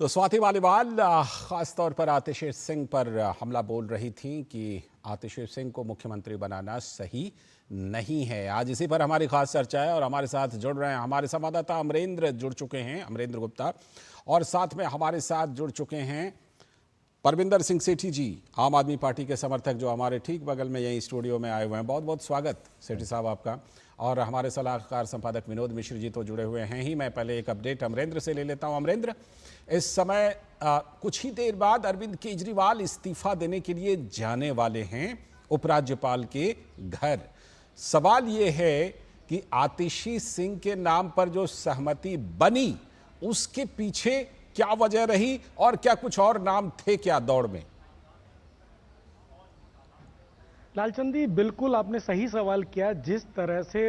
तो स्वाति मालीवाल खास तौर पर आतिशी सिंह पर हमला बोल रही थी कि आतिशी सिंह को मुख्यमंत्री बनाना सही नहीं है। आज इसी पर हमारी खास चर्चा है और हमारे साथ जुड़ रहे हैं हमारे संवाददाता अमरेंद्र जुड़ चुके हैं, अमरेंद्र गुप्ता, और साथ में हमारे साथ जुड़ चुके हैं परविंदर सिंह सेठी जी, आम आदमी पार्टी के समर्थक, जो हमारे ठीक बगल में यही स्टूडियो में आए हुए हैं। बहुत बहुत स्वागत सेठी साहब आपका। और हमारे सलाहकार संपादक विनोद मिश्र जी तो जुड़े हुए हैं ही। मैं पहले एक अपडेट अमरेंद्र से ले लेता हूं। अमरेंद्र, इस समय कुछ ही देर बाद अरविंद केजरीवाल इस्तीफा देने के लिए जाने वाले हैं उपराज्यपाल के घर। सवाल ये है कि आतिशी सिंह के नाम पर जो सहमति बनी उसके पीछे क्या वजह रही और क्या कुछ और नाम थे क्या दौड़ में? लालचंद जी, बिल्कुल आपने सही सवाल किया। जिस तरह से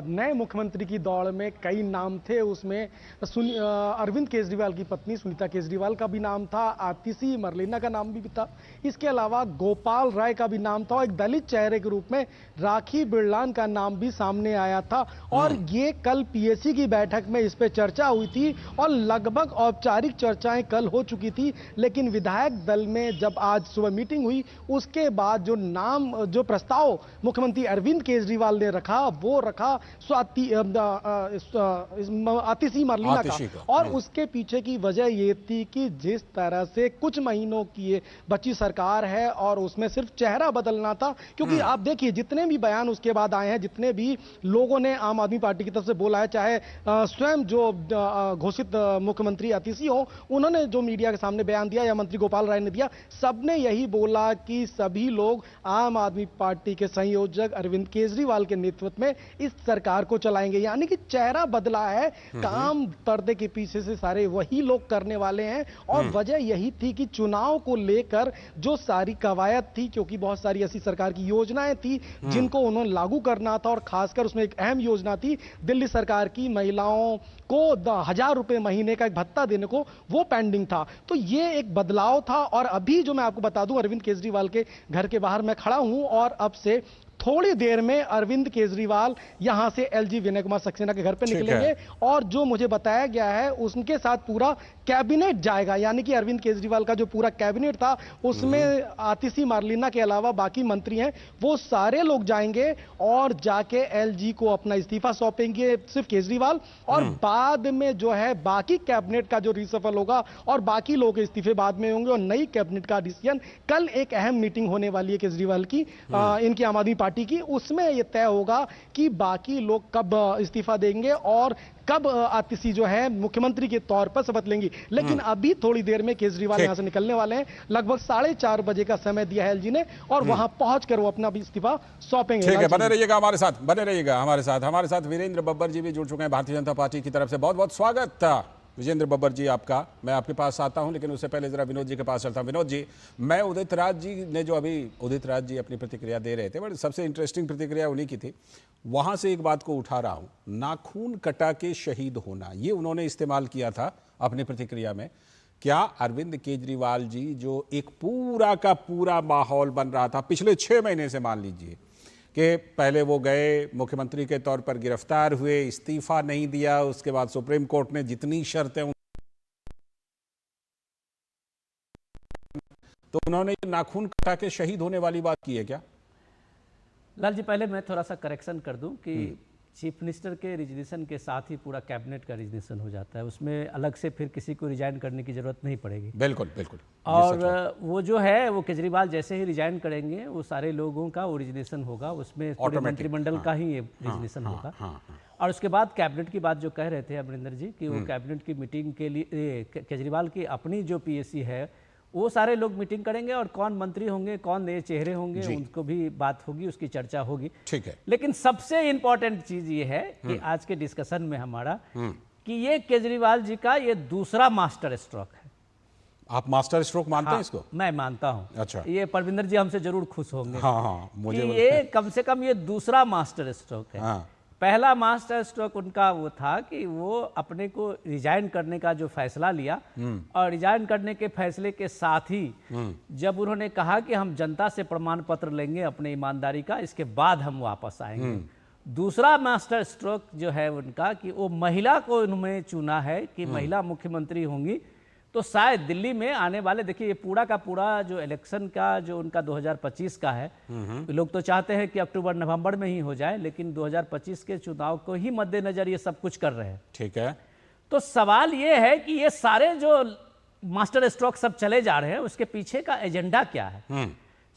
नए मुख्यमंत्री की दौड़ में कई नाम थे, उसमें अरविंद केजरीवाल की पत्नी सुनीता केजरीवाल का भी नाम था, आतिशी मरलेना का नाम भी था, इसके अलावा गोपाल राय का भी नाम था और एक दलित चेहरे के रूप में राखी बिरलान का नाम भी सामने आया था। और ये कल पीएसी की बैठक में इस पर चर्चा हुई थी और लगभग औपचारिक चर्चाएं कल हो चुकी थी, लेकिन विधायक दल में जब आज सुबह मीटिंग हुई उसके बाद जो प्रस्ताव मुख्यमंत्री अरविंद केजरीवाल ने रखा वो रखा आतिशी मरलेना का। और उसके पीछे की वजह ये थी कि जिस तरह से कुछ महीनों की बची सरकार है और उसमें सिर्फ चेहरा बदलना था, क्योंकि आप देखिए जितने भी बयान उसके बाद आए हैं, जितने भी लोगों ने आम आदमी पार्टी की तरफ से बोला है, चाहे स्वयं जो घोषित मुख्यमंत्री आतिशी हो उन्होंने जो मीडिया के सामने बयान दिया या मंत्री गोपाल राय ने दिया, सबने यही बोला कि सभी लोग आम आदमी पार्टी के संयोजक अरविंद केजरीवाल के नेतृत्व में इस सरकार को चलाएंगे। यानी कि चेहरा बदला है, काम पर्दे के पीछे से सारे वही लोग करने वाले हैं। और वजह यही थी कि चुनाव को लेकर जो सारी कवायद थी, क्योंकि बहुत सारी ऐसी सरकार की योजनाएं थी जिनको उन्होंने लागू करना था, और खासकर उसमें एक अहम योजना थी दिल्ली सरकार की महिलाओं को 1000 रुपए महीने का एक भत्ता देने को, वो पेंडिंग था। तो ये एक बदलाव था। और अभी जो मैं आपको बता दूं, अरविंद केजरीवाल के घर के बाहर मैं खड़ा हूं और अब से थोड़ी देर में अरविंद केजरीवाल यहां से एलजी विनय कुमार सक्सेना के घर पे निकलेंगे और जो मुझे बताया गया है उनके साथ पूरा कैबिनेट जाएगा। यानी कि अरविंद केजरीवाल का जो पूरा कैबिनेट था उसमें आतिशी मरलेना के अलावा बाकी मंत्री हैं, वो सारे लोग जाएंगे और जाके एलजी को अपना इस्तीफा सौंपेंगे, सिर्फ केजरीवाल। और बाद में जो है बाकी कैबिनेट का जो रिसफल होगा और बाकी लोग इस्तीफे बाद में होंगे और नई कैबिनेट का डिसीजन, कल एक अहम मीटिंग होने वाली है केजरीवाल की, इनकी आम आदमी पार्टी की, उसमें यह तय होगा कि बाकी लोग कब इस्तीफा देंगे और कब आतिशी जो है मुख्यमंत्री के तौर पर शपथ लेंगी। लेकिन अभी थोड़ी देर में केजरीवाल यहां से निकलने वाले हैं। लगभग 4:30 बजे का समय दिया है एलजी ने और वहां पहुंचकर वो अपना भी इस्तीफा सौंपेंगे। ठीक है, बने रहिएगा हमारे साथ, बने रहिएगा हमारे साथ वीरेंद्र बब्बर जी भी जुड़ चुके हैं भारतीय जनता पार्टी की तरफ से। बहुत बहुत स्वागत विजेंद्र बब्बर जी आपका। मैं आपके पास आता हूं, लेकिन उससे पहले जरा विनोद जी के पास चलता हूं। विनोद जी, मैं उदित राज जी ने जो अभी उदित राज जी अपनी प्रतिक्रिया दे रहे थे, बड़ी सबसे इंटरेस्टिंग प्रतिक्रिया उन्हीं की थी। वहां से एक बात को उठा रहा हूं, नाखून कटा के शहीद होना, ये उन्होंने इस्तेमाल किया था अपनी प्रतिक्रिया में। क्या अरविंद केजरीवाल जी, जो एक पूरा का पूरा माहौल बन रहा था पिछले 6 महीने से, मान लीजिए कि पहले वो गए मुख्यमंत्री के तौर पर, गिरफ्तार हुए, इस्तीफा नहीं दिया, उसके बाद सुप्रीम कोर्ट ने जितनी शर्तें, तो उन्होंने नाखून कटा के शहीद होने वाली बात की है क्या? लाल जी, पहले मैं थोड़ा सा करेक्शन कर दूं कि चीफ मिनिस्टर के रिजिग्नेशन के साथ ही पूरा कैबिनेट का रिजिग्नेशन हो जाता है, उसमें अलग से फिर किसी को रिजाइन करने की जरूरत नहीं पड़ेगी। बिल्कुल बिल्कुल। और वो जो है वो केजरीवाल जैसे ही रिजाइन करेंगे वो सारे लोगों का वो रिजिग्नेशन होगा, उसमें पूरे मंत्रिमंडल का ही रिजिग्नेशन होगा। और उसके बाद कैबिनेट की बात जो कह रहे थे अमरिंदर जी कि वो कैबिनेट की मीटिंग के लिए केजरीवाल की अपनी जो पीएसी है वो सारे लोग मीटिंग करेंगे और कौन मंत्री होंगे, कौन नए चेहरे होंगे, उनको भी बात होगी, उसकी चर्चा होगी। ठीक है। लेकिन सबसे इंपॉर्टेंट चीज ये है कि आज के डिस्कशन में हमारा कि ये केजरीवाल जी का ये दूसरा मास्टर स्ट्रोक है। आप मास्टर स्ट्रोक मानते हैं इसको? मैं मानता हूं। अच्छा। ये परविंदर जी हमसे जरूर खुश होंगे। हाँ, मुझे ये कम से कम ये दूसरा मास्टर स्ट्रोक है। पहला मास्टर स्ट्रोक उनका वो था कि वो अपने को रिजाइन करने का जो फैसला लिया और रिजाइन करने के फैसले के साथ ही जब उन्होंने कहा कि हम जनता से प्रमाण पत्र लेंगे अपने ईमानदारी का, इसके बाद हम वापस आएंगे। दूसरा मास्टर स्ट्रोक जो है उनका कि वो महिला को उन्होंने चुना है कि महिला मुख्यमंत्री होंगी, तो शायद दिल्ली में आने वाले, देखिए ये पूरा का पूरा जो इलेक्शन का जो उनका 2025 का है, लोग तो चाहते हैं कि अक्टूबर नवंबर में ही हो जाए, लेकिन 2025 के चुनाव को ही मद्देनजर ये सब कुछ कर रहे हैं। ठीक है। तो सवाल ये है कि ये सारे जो मास्टर स्ट्रोक सब चले जा रहे हैं, उसके पीछे का एजेंडा क्या है,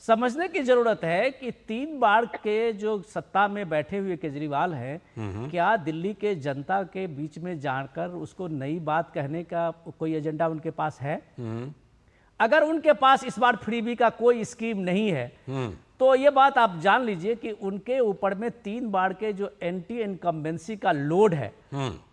समझने की जरूरत है कि 3 बार के जो सत्ता में बैठे हुए केजरीवाल हैं, क्या दिल्ली के जनता के बीच में जाकर उसको नई बात कहने का कोई एजेंडा उनके पास है? अगर उनके पास इस बार फ्रीबी का कोई स्कीम नहीं है, तो ये बात आप जान लीजिए कि उनके ऊपर में 3 बार के जो एंटी इनकम्बेंसी का लोड है,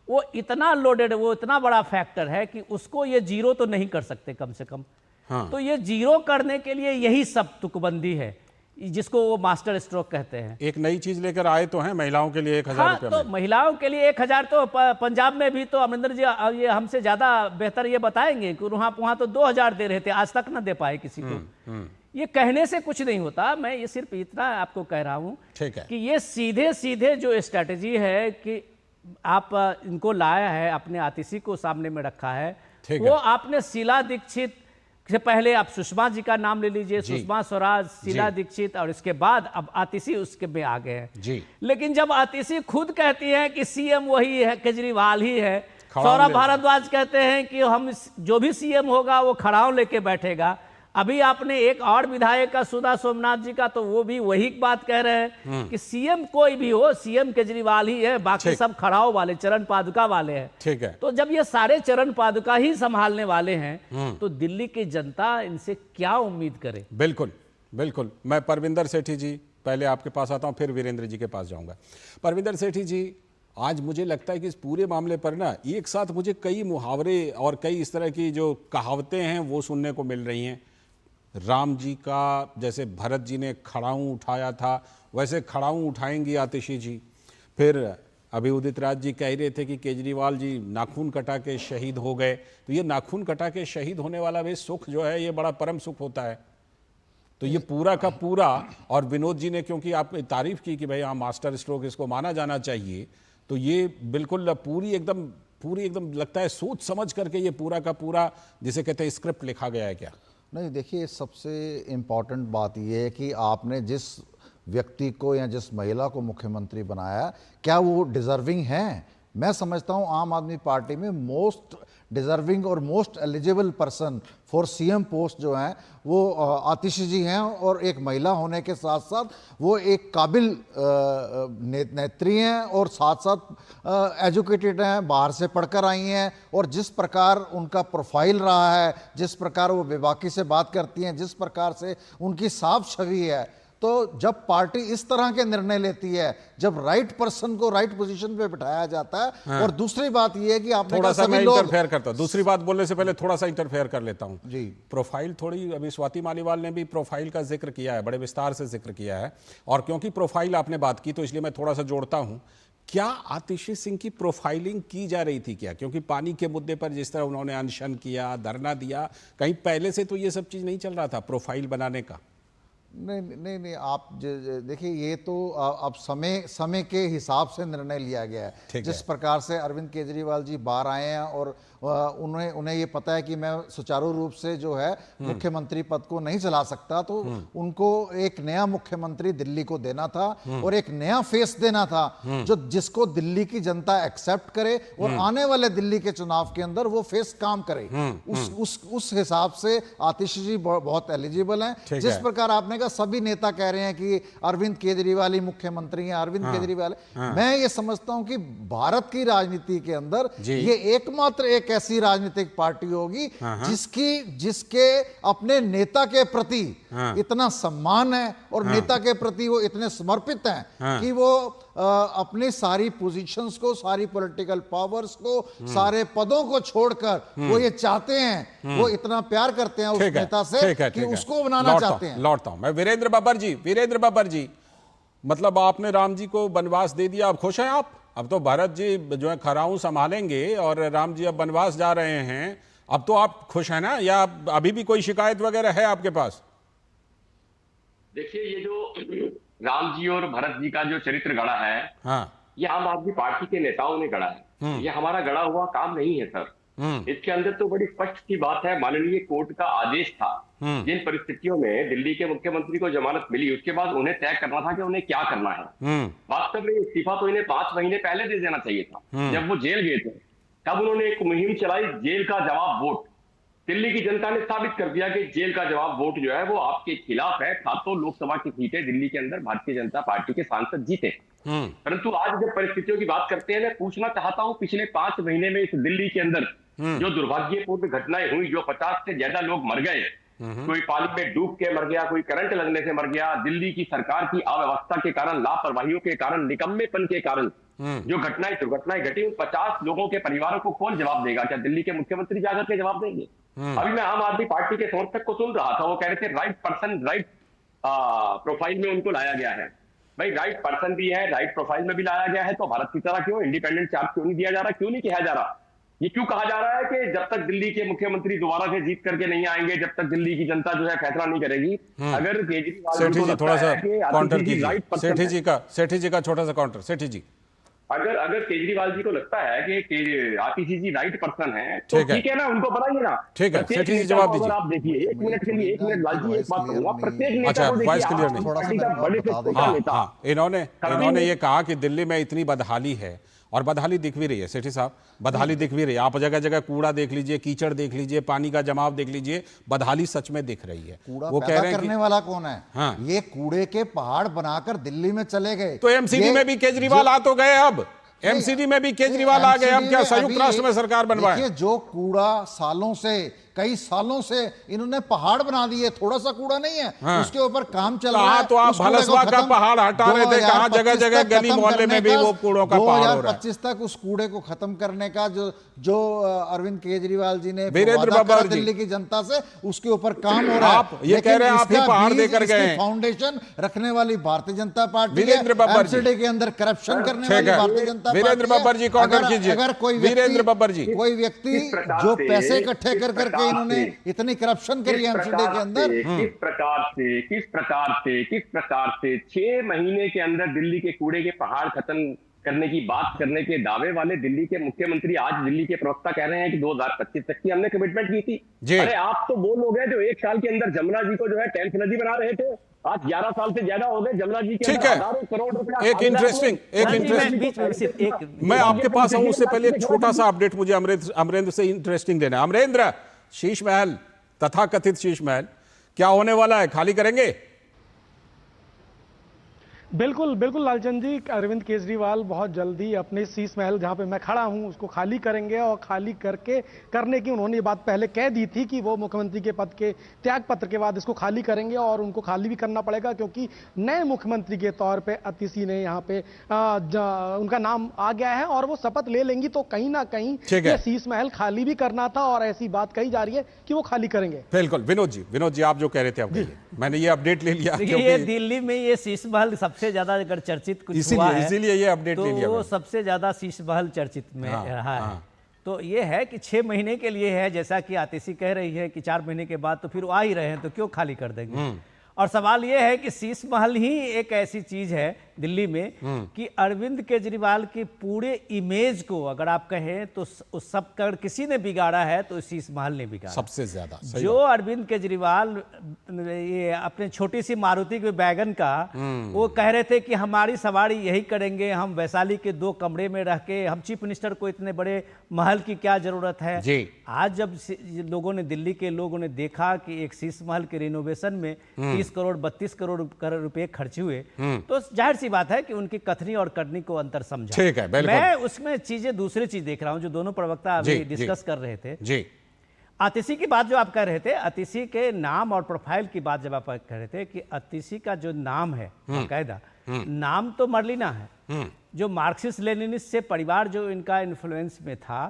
वो इतना लोडेड, वो इतना बड़ा फैक्टर है कि उसको ये जीरो तो नहीं कर सकते कम से कम। हाँ। तो ये जीरो करने के लिए यही सब तुकबंदी है, जिसको वो मास्टर स्ट्रोक कहते हैं। एक नई चीज लेकर आए तो हैं महिलाओं के लिए 1000 रुपये। तो महिलाओं के लिए 1000, तो पंजाब में भी तो अमरिंदर जी ये हमसे ज्यादा बेहतर ये बताएंगे कि वहां तो 2000 दे रहे थे, आज तक ना दे पाए किसी को। ये कहने से कुछ नहीं होता, मैं ये सिर्फ इतना आपको कह रहा हूं कि ये सीधे सीधे जो स्ट्रेटेजी है कि आप इनको लाया है, अपने आतिशी को सामने में रखा है, वो आपने शीला दीक्षित से पहले आप सुषमा जी का नाम ले लीजिए, सुषमा स्वराज, शीला दीक्षित, और इसके बाद अब आतिशी उसके में आ गए हैं। लेकिन जब आतिशी खुद कहती है कि सीएम वही है, केजरीवाल ही है, सौरभ भारद्वाज कहते हैं कि हम जो भी सीएम होगा वो खड़ाऊ लेके बैठेगा। अभी आपने एक और विधायक का सुधा सोमनाथ जी का, तो वो भी वही बात कह रहे हैं कि सीएम कोई भी हो, सीएम केजरीवाल ही है, बाकी सब खड़ाऊ वाले, चरण पादुका वाले हैं। ठीक है। तो जब ये सारे चरण पादुका ही संभालने वाले हैं, तो दिल्ली की जनता इनसे क्या उम्मीद करे? बिल्कुल बिल्कुल। मैं परविंदर सेठी जी पहले आपके पास आता हूं, फिर वीरेंद्र जी के पास जाऊंगा। परविंदर सेठी जी, आज मुझे लगता है कि इस पूरे मामले पर ना एक साथ मुझे कई मुहावरे और कई इस तरह की जो कहावतें हैं वो सुनने को मिल रही हैं। राम जी का, जैसे भरत जी ने खड़ाऊं उठाया था, वैसे खड़ाऊं उठाएंगी आतिशी जी। फिर अभी उदित राज जी कह रहे थे कि केजरीवाल जी नाखून कटा के शहीद हो गए, तो ये नाखून कटा के शहीद होने वाला भी सुख जो है, ये बड़ा परम सुख होता है। तो ये पूरा का पूरा, और विनोद जी ने क्योंकि आपने तारीफ की कि भाई हाँ मास्टर स्ट्रोक इसको माना जाना चाहिए, तो ये बिल्कुल पूरी एकदम लगता है सोच समझ करके ये पूरा का पूरा, जिसे कहते हैं स्क्रिप्ट लिखा गया है क्या? नहीं, देखिए सबसे इम्पॉर्टेंट बात यह है कि आपने जिस व्यक्ति को या जिस महिला को मुख्यमंत्री बनाया, क्या वो डिज़र्विंग हैं? मैं समझता हूँ आम आदमी पार्टी में मोस्ट डिज़र्विंग और most eligible person for CM post जो हैं वो आतिशी जी हैं, और एक महिला होने के साथ साथ वो एक काबिल नेत्री हैं और साथ साथ एजुकेटेड हैं, बाहर से पढ़कर आई हैं, और जिस प्रकार उनका प्रोफाइल रहा है, जिस प्रकार वो बेबाकी से बात करती हैं, जिस प्रकार से उनकी साफ छवि है, तो जब पार्टी इस तरह के निर्णय लेती है, जब राइट पर्सन को राइट पोजीशन पे बिठाया जाता है। हाँ। और दूसरी बात यह है कि आपने थोड़ा सा मैं इंटरफेयर करता हूं, दूसरी बात बोलने से पहले थोड़ा सा इंटरफेयर कर लेता हूं जी। प्रोफाइल थोड़ी, अभी स्वाति मालीवाल ने भी प्रोफाइल का जिक्र किया है, बड़े विस्तार से जिक्र किया है, और क्योंकि प्रोफाइल आपने बात की तो इसलिए मैं थोड़ा सा जोड़ता हूं। क्या आतिशी सिंह की प्रोफाइलिंग की जा रही थी क्या? क्योंकि पानी के मुद्दे पर जिस तरह उन्होंने अनशन किया, धरना दिया, कहीं पहले से तो ये सब चीज नहीं चल रहा था प्रोफाइल बनाने का? नहीं, आप देखिए, ये तो अब समय के हिसाब से निर्णय लिया गया है। जिस प्रकार से अरविंद केजरीवाल जी बाहर आए हैं और उन्हें ये पता है कि मैं सुचारू रूप से जो है मुख्यमंत्री पद को नहीं चला सकता, तो उनको एक नया मुख्यमंत्री दिल्ली को देना था और एक नया फेस देना था, जिसको दिल्ली की जनता एक्सेप्ट करे और आने वाले दिल्ली के चुनाव के अंदर वो फेस काम करे। उस हिसाब से आतिशी जी बहुत एलिजिबल हैं। जिस प्रकार आपने कहा सभी नेता कह रहे हैं कि अरविंद केजरीवाल ही मुख्यमंत्री हैं, अरविंद केजरीवाल, मैं ये समझता हूं कि भारत की राजनीति के अंदर ये एकमात्र एक ऐसी राजनीतिक पार्टी होगी जिसके अपने नेता के प्रति इतना सम्मान है और नेता के प्रति वो इतने समर्पित हैं कि वो अपनी सारी पोजीशंस को, सारी पॉलिटिकल पावर्स को, सारे पदों को छोड़कर वो ये चाहते हैं, वो इतना प्यार करते हैं उस नेता से कि उसको बनाना चाहते हैं। लौटता हूं मैं वीरेंद्र बब्बर जी, मतलब आपने राम जी को वनवास दे दिया, अब खुश हैं आप? अब तो भरत जी जो है खराऊं संभालेंगे और राम जी अब वनवास जा रहे हैं, अब तो आप खुश हैं ना, या अभी भी कोई शिकायत वगैरह है आपके पास? देखिए, ये जो राम जी और भरत जी का जो चरित्र गढ़ा है, हाँ, ये आम आदमी पार्टी के नेताओं ने गढ़ा है। ये हमारा गढ़ा हुआ काम नहीं है सर। इसके अंदर तो बड़ी स्पष्ट सी बात है, माननीय कोर्ट का आदेश था। जिन परिस्थितियों में दिल्ली के मुख्यमंत्री को जमानत मिली, उसके बाद उन्हें तय करना था कि उन्हें क्या करना है। वास्तव में इस्तीफा तो इन्हें 5 महीने पहले दे देना चाहिए था। जब वो जेल गए थे तब उन्होंने एक मुहिम चलाई, जेल का जवाब वोट। दिल्ली की जनता ने साबित कर दिया कि जेल का जवाब वोट जो है वो आपके खिलाफ है। सातों लोकसभा की सीटें दिल्ली के अंदर भारतीय जनता पार्टी के सांसद जीते। परंतु आज जब परिस्थितियों की बात करते हैं, मैं पूछना चाहता हूं, पिछले 5 महीने में इस दिल्ली के अंदर जो दुर्भाग्यपूर्ण घटनाएं हुई, जो 50 से ज्यादा लोग मर गए, कोई पानी में डूब के मर गया, कोई करंट लगने से मर गया, दिल्ली की सरकार की अव्यवस्था के कारण, लापरवाहियों के कारण, निकम्मेपन के कारण जो दुर्घटनाएं घटी, उन 50 लोगों के परिवारों को कौन जवाब देगा? क्या दिल्ली के मुख्यमंत्री जाकर के जवाब देंगे? अभी मैं आम आदमी पार्टी के समर्थक को सुन रहा था, वो कह रहे थे राइट पर्सन राइट प्रोफाइल में उनको लाया गया है। भाई राइट पर्सन भी है, राइट प्रोफाइल में भी लाया गया है, तो भारत की तरह क्यों इंडिपेंडेंट चार्ज क्यों नहीं दिया जा रहा? क्यों नहीं कहा जा रहा? ये क्यों कहा जा रहा है कि जब तक दिल्ली के मुख्यमंत्री दोबारा से जीत करके नहीं आएंगे, जब तक दिल्ली की जनता जो है फैसला नहीं करेगी? अगर केजरीवाल सेठी जी थोड़ा सा काउंटर कीजिए, सेठी जी का छोटा सा काउंटर। सेठी जी, अगर केजरीवाल जी को लगता है कि आतिशी जी राइट पर्सन है, तो ठीक है ना, उनको बनाइए ना। ठीक है, सेठी जी जवाब दीजिए। आप देखिए 1 मिनट के लिए, 1 मिनट लालजी, एक बात कहूंगा, प्रत्येक नेता को वॉइस क्लियर नहीं। थोड़ा इन्होंने ये कहा कि दिल्ली में इतनी बदहाली है, और बदहाली दिख भी रही है सेठी साहब, बदहाली दिख भी रही है। आप जगह जगह कूड़ा देख लीजिए, कीचड़ देख लीजिए, पानी का जमाव देख लीजिए, बदहाली सच में दिख रही है। वो कह रहे हैं करने वाला कौन है? हाँ। ये कूड़े के पहाड़ बनाकर दिल्ली में चले गए, तो एमसीडी में भी केजरीवाल आ तो गए। अब एमसीडी में भी केजरीवाल आ गए। अब क्या संयुक्त राष्ट्र में सरकार बनवाए? जो कूड़ा सालों से, कई सालों से इन्होंने पहाड़ बना दिए, थोड़ा सा कूड़ा नहीं है। हाँ। उसके ऊपर काम चल रहा है। तो आप भलसवा का पहाड़ हटा रहे थे, कहां जगह जगह गली मोहल्ले में भी वो कूड़ों का पहाड़ हो रहा है। 2025 तक उस कूड़े को खत्म करने का जो अरविंद केजरीवाल जी ने वीरेंद्र बब्बर दिल्ली की जनता से, उसके ऊपर काम हो रहा है। आप ये कह रहे हैं आप ही पहाड़ देकर गए। फाउंडेशन रखने वाली भारतीय जनता पार्टी, वीरेंद्र बब्बर एमसीडी के अंदर करप्शन करने वाली भारतीय जनता पार्टी। वीरेंद्र बब्बर जी काउंटर कीजिए। अगर कोई वीरेंद्र बब्बर जी, कोई व्यक्ति जो पैसे इकट्ठे कर करके इन्होंने इतनी करप्शन करी है एमसीडी के अंदर, किस प्रकार से 6 महीने के अंदर दिल्ली के कूड़े के पहाड़ खत्म करने की बात करने के दावे वाले दिल्ली के मुख्यमंत्री आज दिल्ली के प्रवक्ता कह रहे हैं कि 2025 तक की हमने कमिटमेंट की थी। अरे आप तो वो लोग हैं जो 1 साल के अंदर जमुना जी को जो है 10th नदी बना रहे थे। आज 11 साल से ज्यादा हो गए जमुना जी के अंदर हजारों करोड़ रुपया। एक इंटरेस्टिंग मैं आपके पास आऊं, उससे पहले एक छोटा सा अपडेट मुझे अमरेंद्र से इंटरेस्टिंग देना है। अमरेंद्र, शीश महल, तथाकथित शीश महल क्या होने वाला है? खाली करेंगे? बिल्कुल बिल्कुल लालचंद जी, अरविंद केजरीवाल बहुत जल्दी अपने शीश महल जहां पे मैं खड़ा हूं उसको खाली करेंगे, और खाली करने की उन्होंने ये बात पहले कह दी थी कि वो मुख्यमंत्री के पद के त्याग पत्र के बाद इसको खाली करेंगे, और उनको खाली भी करना पड़ेगा क्योंकि नए मुख्यमंत्री के तौर पे अतिशी ने यहाँ पे उनका नाम आ गया है और वो शपथ ले लेंगी, तो कहीं ना कहीं ये शीश महल खाली भी करना था, और ऐसी बात कही जा रही है कि वो खाली करेंगे। बिल्कुल। विनोद जी आप जो कह रहे थे, अब मैंने ये अपडेट ले लिया। ये दिल्ली में ये शीश महल सबसे ज्यादा अगर चर्चित कुछ हुआ है, इसीलिए ये अपडेट ले लिया। वो सबसे ज्यादा शीश महल चर्चित में रहा है। तो ये है कि 6 महीने के लिए है, जैसा कि आतिशी कह रही है कि 4 महीने के बाद तो फिर आ ही रहे हैं, तो क्यों खाली कर देंगे? और सवाल ये है कि शीश महल ही एक ऐसी चीज है दिल्ली में कि अरविंद केजरीवाल की पूरे इमेज को अगर आप कहें तो उस सब कर किसी ने बिगाड़ा है तो शीश महल ने बिगाड़ा सबसे ज्यादा। जो अरविंद केजरीवाल ये अपने छोटी सी मारुति के वैगन का वो कह रहे थे कि हमारी सवारी यही करेंगे, हम वैशाली के 2 कमरे में रह के, हम चीफ मिनिस्टर को इतने बड़े महल की क्या जरूरत है जी। आज जब लोगों ने, दिल्ली के लोगों ने देखा कि एक शीश महल के रिनोवेशन में 30 करोड़ 32 करोड़ रुपए खर्च हुए, तो जाहिर सी बात है कि उनकी कथनी और करनी को अंतर समझा। ठीक है, मैं उसमें चीजें दूसरी चीज देख रहा हूं जो दोनों प्रवक्ता अभी डिस्कस कर रहे थे जी। आतिशी की बात जो आप कह रहे थे, आतिशी के नाम और प्रोफाइल की बात जब आप कह रहे थे कि आतिशी का जो नाम है बाकायदा नाम तो मर्लिना है, जो मार्क्सिस्ट लेनिनिस्ट से परिवार जो इनका इन्फ्लुएंस में था,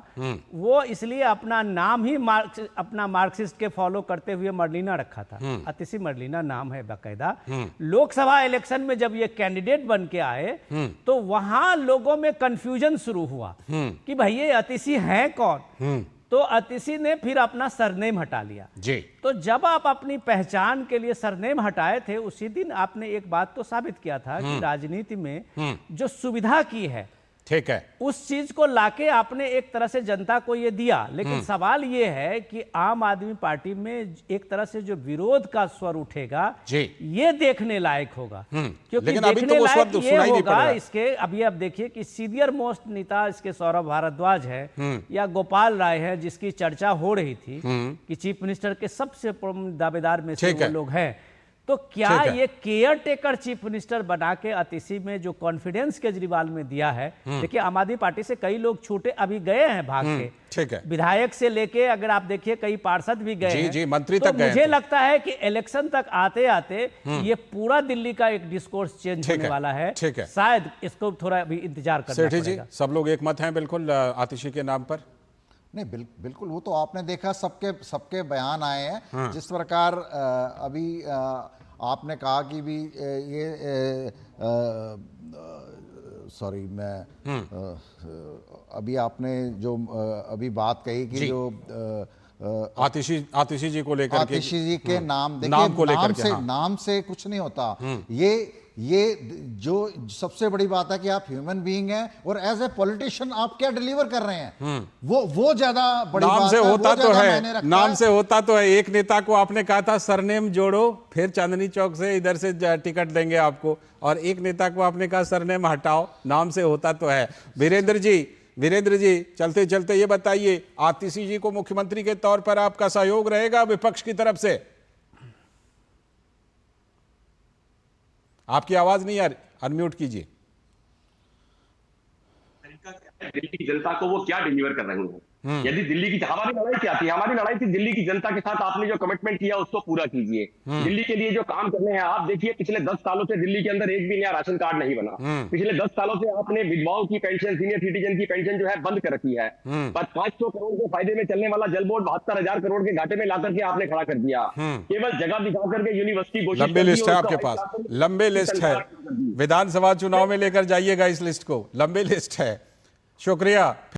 वो इसलिए अपना नाम ही अपना मार्क्सिस्ट के फॉलो करते हुए मर्लिना रखा था। आतिशी मर्लिना नाम है बाकायदा। लोकसभा इलेक्शन में जब ये कैंडिडेट बन के आए तो वहां लोगों में कंफ्यूजन शुरू हुआ कि भाई ये आतिशी है कौन, तो आतिशी ने फिर अपना सरनेम हटा लिया जी। तो जब आप अपनी पहचान के लिए सरनेम हटाए थे, उसी दिन आपने एक बात तो साबित किया था कि राजनीति में जो सुविधा की है ठीक है। उस चीज को लाके आपने एक तरह से जनता को ये दिया, लेकिन सवाल ये है कि आम आदमी पार्टी में एक तरह से जो विरोध का स्वर उठेगा जी, ये देखने लायक होगा। क्योंकि लेकिन अभी देखने तो वो स्वर लायक ये सुनाई नहीं पड़ होगा रहा। इसके अभी आप देखिए कि सीनियर मोस्ट नेता इसके सौरभ भारद्वाज है या गोपाल राय है, जिसकी चर्चा हो रही थी कि चीफ मिनिस्टर के सबसे प्रमुख दावेदार में से वो लोग हैं। तो क्या ये केयर टेकर चीफ मिनिस्टर बना के अतिशी में जो कॉन्फिडेंस केजरीवाल में दिया है, देखिए आम आदमी पार्टी से कई लोग छूटे अभी गए हैं भाग के, ठीक है, विधायक से लेके अगर आप देखिए कई पार्षद भी गए जी, हैं, जी, मंत्री तो तक गए मुझे थे। लगता है कि इलेक्शन तक आते आते ये पूरा दिल्ली का एक डिस्कोर्स चेंज होने वाला है। ठीक है, शायद इसको थोड़ा अभी इंतजार करना पड़ेगा। सब लोग एक मत हैं बिल्कुल आतिशी के नाम पर? नहीं, बिल्कुल वो तो आपने देखा, सबके बयान आए हैं। जिस प्रकार अभी आपने कहा कि भी ये सॉरी मैं अभी आपने जो अभी बात कही कि जो आतिशी जी को लेकर के, आतिशी जी के नाम, देखिए नाम को लेकर के, नाम से कुछ नहीं होता। ये जो सबसे बड़ी बात है कि आप ह्यूमन बीइंग हैं और एज ए पॉलिटिशियन आप क्या डिलीवर कर रहे हैं, वो ज्यादा बड़ी नाम बात से है, होता तो है, नाम है। से होता तो है। एक नेता को आपने कहा था सरनेम जोड़ो, फिर चांदनी चौक से इधर से टिकट देंगे आपको, और एक नेता को आपने कहा सरनेम हटाओ, नाम से होता तो है। वीरेंद्र जी चलते चलते ये बताइए, आतिशी जी को मुख्यमंत्री के तौर पर आपका सहयोग रहेगा विपक्ष की तरफ से? आपकी आवाज नहीं आ रही, अनम्यूट कीजिए। दिल्ली की जनता को वो क्या डिलीवर कर रहे हैं? यदि दिल्ली की हमारी लड़ाई क्या थी? हमारी लड़ाई थी दिल्ली की जनता के साथ आपने जो कमिटमेंट किया उसको पूरा कीजिए। दिल्ली के लिए जो काम करने हैं, आप देखिए पिछले 10 सालों से दिल्ली के अंदर एक भी नया राशन कार्ड नहीं बना। पिछले 10 सालों से आपने विधवाओं की पेंशन, सीनियर सिटीजन की पेंशन जो है बंद कर रखी है। पर 500 करोड़ के फायदे में चलने वाला जल बोर्ड 72,000 करोड़ के घाटे में लाकर के आपने खड़ा कर दिया। केवल जगह दिखा करके यूनिवर्सिटी घोषित, लंबी लिस्ट है आपके पास, लंबे लिस्ट है। विधानसभा चुनाव में लेकर जाइएगा इस लिस्ट को, लंबी लिस्ट है। शुक्रिया।